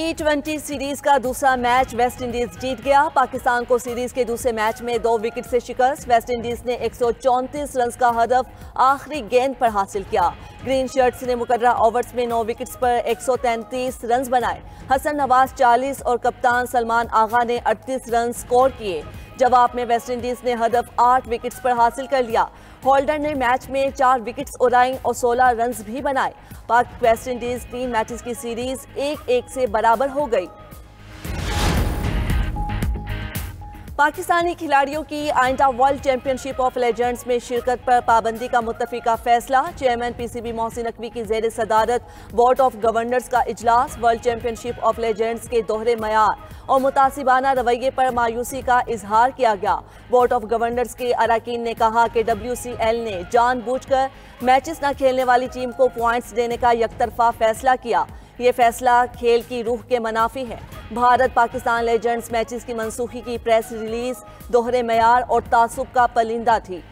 T20 series का दूसरा match West Indies जीत गया। पाकिस्तान को सीरीज के दूसरे मैच में 2 विकेट से शिकस्त। वेस्ट इंडीज ने 134 रन का हदफ आखिरी गेंद पर हासिल किया। ग्रीन शर्ट्स ने मुकर्ररा ओवर्स में 9 विकेट्स पर 133 रन बनाए। हसन नवाज 40 और कप्तान सलमान आगा ने 38 रन स्कोर किए। जवाब में वेस्ट इंडीज ने हदफ 8 विकेट्स पर हासिल कर लिया। होल्डर ने मैच में 4 विकेट्स उड़ाई और 16 रन भी बनाए। पाक वेस्ट इंडीज 3 मैचेस की सीरीज 1-1 से बराबर हो गई। पाकिस्तानी खिलाड़ियों की आइंदा वर्ल्ड चैंपियनशिप ऑफ लेजेंड्स में शिरकत पर पाबंदी का मुत्तफिका फैसला। चेयरमैन पीसीबी मोहसिन नकवी की जेर सदारत बोर्ड ऑफ गवर्नर्स का इजलास। वर्ल्ड चैंपियनशिप ऑफ लेजेंड्स के दोहरे मयार और मुतासिबाना रवैये पर मायूसी का इजहार किया गया। बोर्ड ऑफ गवर्नर्स के अरकान ने कहा कि WCL ने जानबूझकर मैचेस न खेलने वाली टीम को पॉइंट्स देने का यकतरफा फैसला किया। ये फैसला खेल की रूह के मुनाफी है। भारत पाकिस्तान लेजेंड्स मैचेस की मनसूखी की प्रेस रिलीज दोहरे मयार और तासुब का पलिंदा थी।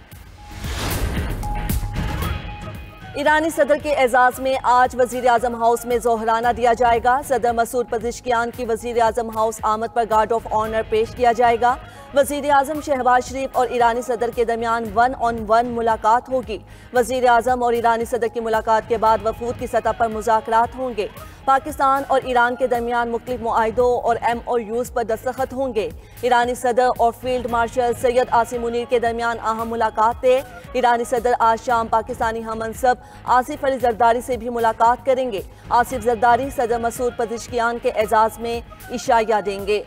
ईरानी सदर के एजाज में आज वजीर आजम हाउस में जोहराना दिया जाएगा। सदर मसूद पज़ेश्कियान की वजीर आजम हाउस आमद पर गार्ड ऑफ ऑनर पेश किया जाएगा। वजीर आजम शहबाज शरीफ और ईरानी सदर के दरमियान 1-on-1 मुलाकात होगी। वजीर आजम और ईरानी सदर की मुलाकात के बाद वफूद की सतह पर मुज़ाकरात होंगे। पाकिस्तान और ईरान के दरमियान मुख्तलिफ मुआहिदों और MOUs पर दस्तखत होंगे। ईरानी सदर और फील्ड मार्शल सैयद आसिम मुनीर के दरमियान अहम मुलाकातें। ईरानी सदर आज शाम पाकिस्तानी हममनसब आसिफ अली जरदारी से भी मुलाकात करेंगे। आसिफ जरदारी सदर मसूद पज़ेश्कियान के एजाज में इशाया देंगे।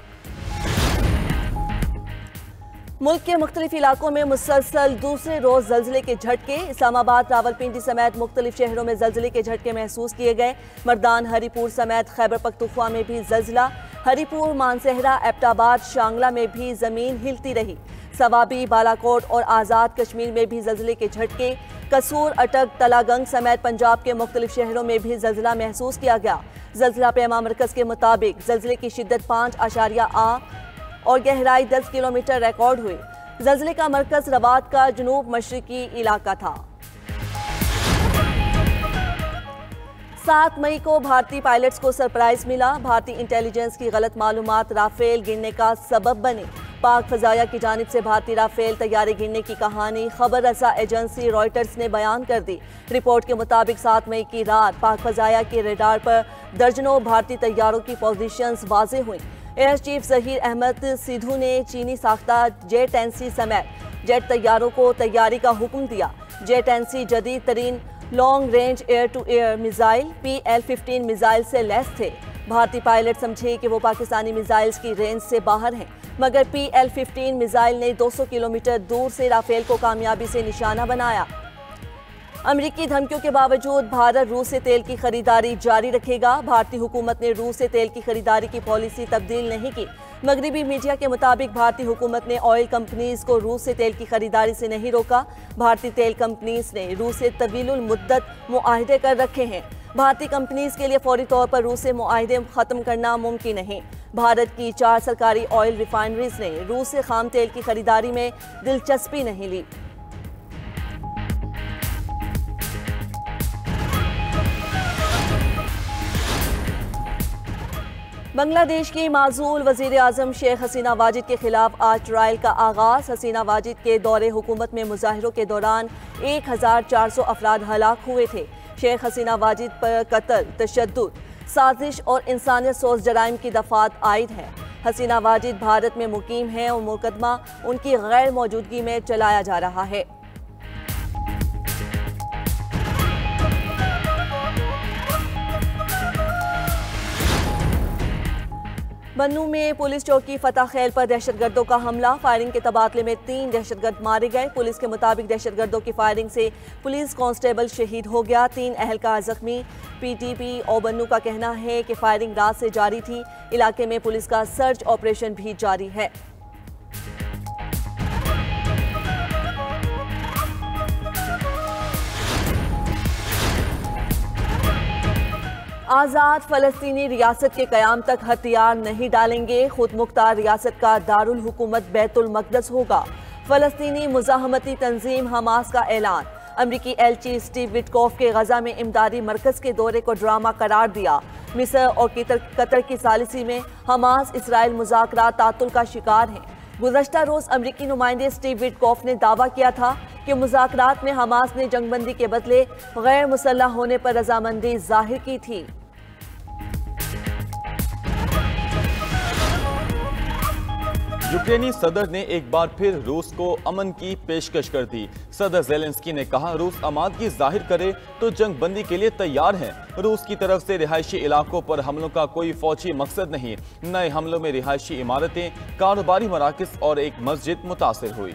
मुल्क के मुख्तलिफ इलाकों में मुसलसल दूसरे रोज जल्जले के झटके। इस्लामाबाद, रावलपिंडी समेत मुख्तलिफ शहरों में जल्जले के झटके महसूस किए गए। मर्दान, हरीपुर समेत खैबर पख्तूनख्वा में भी जल्जला। हरीपुर, मानसहरा, एबटाबाद, शांगला में भी जमीन हिलती रही। सवाबी, बालाकोट और आज़ाद कश्मीर में भी जल्जले के झटके। कसूर, अटक, तलागंग समेत पंजाब के मुख्तलिफ शहरों में भी जल्जला महसूस किया गया। जल्जला पैमा मरकज के मुताबिक जल्जले की शिद्दत 5.8 और गहराई 10 किलोमीटर रिकॉर्ड हुई। जल्जले का मरकज रबात का जनूब मशरकी इलाका था। 7 मई को भारतीय पायलट्स को सरप्राइज मिला। भारतीय इंटेलिजेंस की गलत मालूमात राफेल गिरने का सबब बनी। पाक फजाया की जानिब से भारतीय राफेल तैयारे गिरने की कहानी खबर रसा एजेंसी रॉयटर्स ने बयान कर दी। रिपोर्ट के मुताबिक 7 मई की रात पाक फजाया के रेडार पर दर्जनों भारतीय तैयारों की पोजीशंस वाज़ेह हुई। एयर चीफ जहीर अहमद सिद्धू ने चीनी साख्ता J-10C समेत जेट तैयारों को तैयारी का हुक्म दिया। J-10C जदीद तरीन long range air to air missile PL-15 missile से लैस थे। भारतीय पायलट समझे कि वो पाकिस्तानी मिसाइल्स की रेंज से बाहर हैं, मगर PL-15 मिसाइल ने 200 किलोमीटर दूर से राफेल को कामयाबी से निशाना बनाया। अमरीकी धमकियों के बावजूद भारत रूस से तेल की खरीदारी जारी रखेगा। भारतीय हुकूमत ने रूस से तेल की खरीदारी की पॉलिसी तब्दील नहीं की। मगरबी मीडिया के मुताबिक भारतीय हुकूमत ने ऑयल कंपनीज को रूस से तेल की खरीदारी से नहीं रोका। भारतीय तेल कंपनीज ने रूस से तवीलुल मुद्दत मुआहदे कर रखे हैं। भारतीय कंपनीज के लिए फौरी तौर पर रूस से मुआहदे खत्म करना मुमकिन नहीं। भारत की 4 सरकारी ऑयल रिफाइनरीज ने रूस से खाम तेल की खरीदारी में दिलचस्पी नहीं ली। बांग्लादेश की माजूल वजीर आजम शेख हसीना वाजिद के खिलाफ आज ट्रायल का आगाज। हसीना वाजिद के दौरे हुकूमत में मुजाहिरों के दौरान 1400 अफराद हलाक हुए थे। शेख हसीना वाजिद पर कत्ल, तशद्दुद, साजिश और इंसानियत सोज जराइम की दफात आयद है। हसीना वाजिद भारत में मुकीम हैं और मुकदमा उनकी गैर मौजूदगी में चलाया जा रहा है। बन्नू में पुलिस चौकी फतह खैल पर दहशतगर्दों का हमला। फायरिंग के तबादले में 3 दहशतगर्द मारे गए। पुलिस के मुताबिक दहशतगर्दों की फायरिंग से पुलिस कांस्टेबल शहीद हो गया। 3 अहलकार जख्मी। PTP और बन्नू का कहना है कि फायरिंग रात से जारी थी। इलाके में पुलिस का सर्च ऑपरेशन भी जारी है। आज़ाद फ़लस्तीनी रियासत के क़याम तक हथियार नहीं डालेंगे। खुद मुख्तार रियासत का दारुल हुकूमत बैतुल मक़दस होगा। फ़लस्तीनी मुज़ाहमती तंजीम हमास का ऐलान। अमरीकी एलची स्टीव विटकॉफ के गजा में इमदादी मरकज़ के दौरे को ड्रामा करार दिया। मिस्र और कतर की सालिसी में हमास इसराइल मुज़ाकरात तातुल का शिकार हैं। गुज़श्ता रोज़ अमरीकी नुमाइंदे स्टीव विटकॉफ ने दावा किया था कि मुज़ाकरात में हमास ने जंगबंदी के बदले गैर मुसल्लह होने पर रजामंदी जाहिर की थी। यूक्रेनी सदर ने एक बार फिर रूस को अमन की पेशकश कर दी। सदर ज़ेलेंस्की ने कहा, रूस आमादगी जाहिर करे तो जंग बंदी के लिए तैयार है। रूस की तरफ से रिहायशी इलाकों पर हमलों का कोई फौजी मकसद नहीं। नए हमलों में रिहायशी इमारतें, कारोबारी मराकज़ और एक मस्जिद मुतासिर हुई।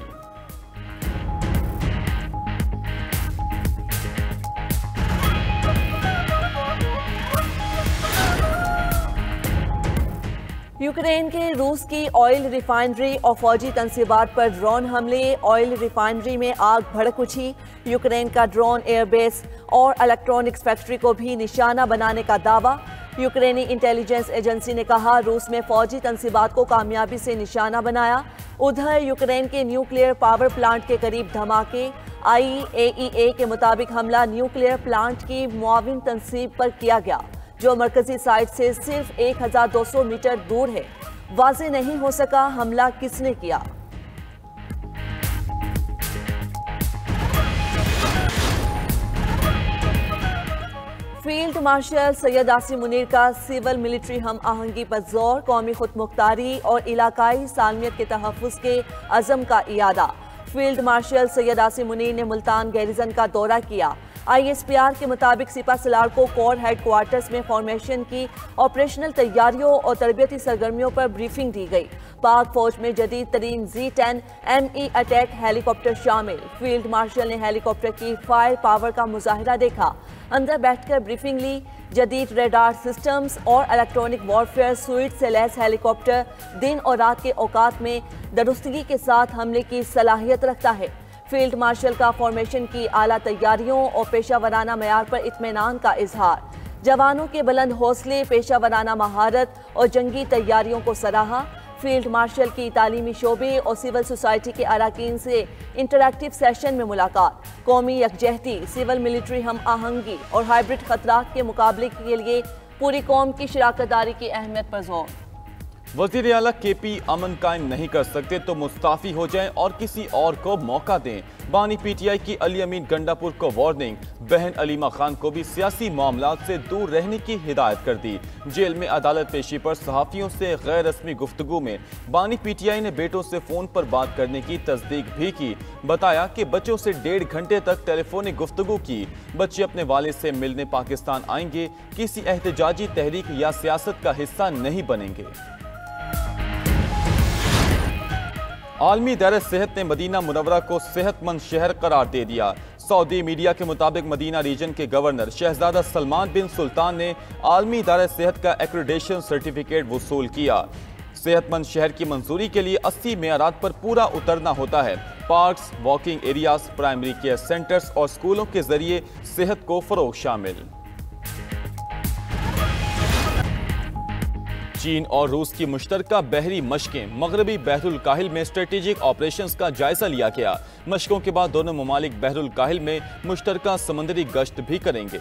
यूक्रेन के रूस की ऑयल रिफाइनरी और फौजी तंसीबात पर ड्रोन हमले। ऑयल रिफाइनरी में आग भड़क उठी। यूक्रेन का ड्रोन एयरबेस और इलेक्ट्रॉनिक्स फैक्ट्री को भी निशाना बनाने का दावा। यूक्रेनी इंटेलिजेंस एजेंसी ने कहा, रूस में फौजी तंसीबात को कामयाबी से निशाना बनाया। उधर यूक्रेन के न्यूक्लियर पावर प्लांट के करीब धमाके। IAEA के मुताबिक हमला न्यूक्लियर प्लांट की मुआविन तंसीब पर किया गया, जो मरकजी साइट से सिर्फ 1200 मीटर दूर है। वाज़ेह नहीं हो सका हमला किसने किया। फील्ड मार्शल सैयद आसिम मुनीर का सिविल मिलिट्री हम आहंगी पर जोर। कौमी खुद मुख्तारी और इलाकाई सालमियत के तहफ़्फ़ुज़ के अज़म का इयादा। फील्ड मार्शल सैयद आसिम मुनीर ने मुल्तान गैरिजन का दौरा किया। ISPR के मुताबिक सिपा सलार को कोर हेडक्वार्टर्स में फॉर्मेशन की ऑपरेशनल तैयारियों और तरबियती सरगर्मियों पर ब्रीफिंग दी गई। पाक फौज में जदीद तरीन Z-10 ME अटैक हेलीकॉप्टर शामिल। फील्ड मार्शल ने हेलीकॉप्टर की फायर पावर का मुजाहिरा देखा, अंदर बैठकर ब्रीफिंग ली। जदीद रेडार सिस्टम्स और इलेक्ट्रॉनिक वॉरफेयर सूट से लैस हेलीकॉप्टर दिन और रात के औकात में दुरुस्तगी के साथ हमले की सलाहियत रखता है। फील्ड मार्शल का फॉर्मेशन की आला तैयारियों और पेशा वराना मयार पर इत्मीनान का इजहार। जवानों के बुलंद हौसले, पेशा वराना महारत और जंगी तैयारियों को सराहा। फील्ड मार्शल की तालीमी शोबे और सिविल सोसाइटी के अराकीन से इंटरैक्टिव सेशन में मुलाकात। कौमी यकजहती, सिविल मिलिट्री हम आहंगी और हाइब्रिड खतरात के मुकाबले के लिए पूरी कौम की शराकतदारी की अहमियत पर जोर। वज़ीर आला KP अमन कायम नहीं कर सकते तो मुस्ताफ़ी हो जाएं और किसी और को मौका दें। बानी PTI की अली अमीन गंडापुर को वार्निंग। बहन अलीमा खान को भी सियासी मामलात से दूर रहने की हिदायत कर दी। जेल में अदालत पेशी पर सहाफ़ियों से गैर रस्मी गुफ्तगू में बानी PTI ने बेटों से फ़ोन पर बात करने की तस्दीक भी की। बताया कि बच्चों से 1.5 घंटे तक टेलीफोनिक गुफ्तगू की। बच्चे अपने वालिद से मिलने पाकिस्तान आएंगे, किसी एहतजाजी तहरीक या सियासत का हिस्सा नहीं बनेंगे। आलमी दायरा सेहत ने मदीना मुनव्वरा को सेहतमंद शहर करार दे दिया। सऊदी मीडिया के मुताबिक मदीना रीजन के गवर्नर शहजादा सलमान बिन सुल्तान ने आलमी दायरा सेहत का एक्रेडिटेशन सर्टिफिकेट वसूल किया। सेहतमंद शहर की मंजूरी के लिए 80 मेयारात पर पूरा उतरना होता है। Parks, walking areas, primary care centres और स्कूलों के जरिए सेहत को फरोग शामिल। चीन और रूस की मुश्तरका बहरी मशकें। मगरबी बहरुल काहिल में स्ट्रेटेजिक ऑपरेशंस का जायजा लिया गया। मशकों के बाद दोनों ममालिक बहरुल काहिल में मुश्तरका समंदरी गश्त भी करेंगे।